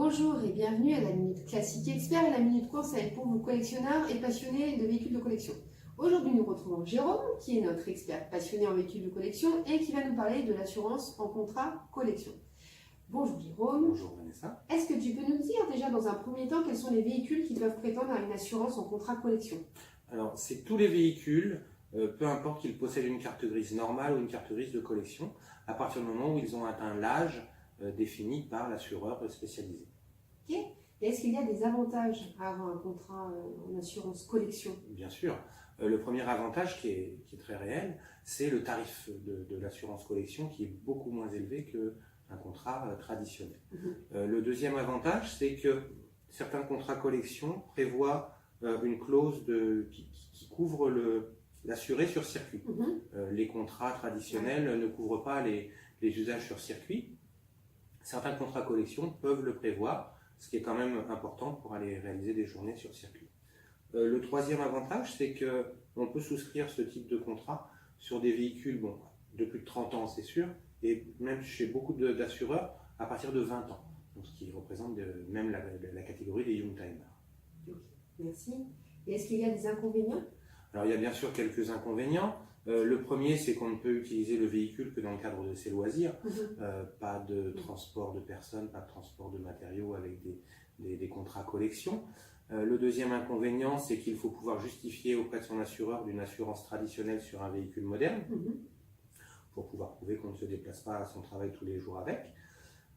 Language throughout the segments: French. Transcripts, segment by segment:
Bonjour et bienvenue à la Minute Classique Expert et la Minute Conseil pour vous collectionneurs et passionnés de véhicules de collection. Aujourd'hui, nous retrouvons Jérôme, qui est notre expert passionné en véhicules de collection et qui va nous parler de l'assurance en contrat collection. Bonjour Jérôme. Bonjour Vanessa. Est-ce que tu peux nous dire déjà dans un premier temps quels sont les véhicules qui peuvent prétendre à une assurance en contrat collection? Alors, c'est tous les véhicules, peu importe qu'ils possèdent une carte grise normale ou une carte grise de collection, à partir du moment où ils ont atteint l'âge défini par l'assureur spécialisé. Ok. Et est-ce qu'il y a des avantages à avoir un contrat en assurance collection? Bien sûr. Le premier avantage qui est très réel, c'est le tarif de l'assurance collection qui est beaucoup moins élevé qu'un contrat traditionnel. Le deuxième avantage, c'est que certains contrats collection prévoient une clause qui couvre l'assuré sur circuit. Les contrats traditionnels ne couvrent pas les usages sur circuit. Certains contrats collection peuvent le prévoir, ce qui est quand même important pour aller réaliser des journées sur circuit. Le troisième avantage, c'est qu'on peut souscrire ce type de contrat sur des véhicules de plus de 30 ans, c'est sûr, et même chez beaucoup d'assureurs à partir de 20 ans, donc ce qui représente même la catégorie des Youngtimers. Okay. Merci. Et est-ce qu'il y a des inconvénients? Alors il y a bien sûr quelques inconvénients. Le premier, c'est qu'on ne peut utiliser le véhicule que dans le cadre de ses loisirs. Pas de transport de personnes, pas de transport de matériaux avec des contrats collection. Le deuxième inconvénient, c'est qu'il faut pouvoir justifier auprès de son assureur d'une assurance traditionnelle sur un véhicule moderne pour pouvoir prouver qu'on ne se déplace pas à son travail tous les jours avec.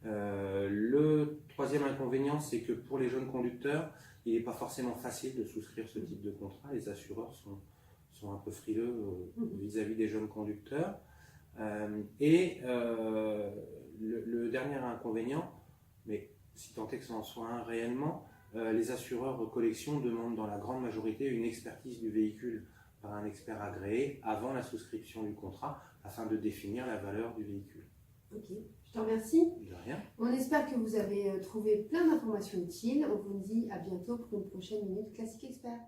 Le troisième inconvénient, c'est que pour les jeunes conducteurs, il n'est pas forcément facile de souscrire ce type de contrat. Les assureurs sont un peu frileux vis-à-vis des jeunes conducteurs. Le dernier inconvénient, mais si tant est que ça en soit un réellement, les assureurs collection demandent dans la grande majorité une expertise du véhicule par un expert agréé avant la souscription du contrat afin de définir la valeur du véhicule. Ok, je te remercie. De rien. On espère que vous avez trouvé plein d'informations utiles. On vous dit à bientôt pour une prochaine Minute Classique Expert.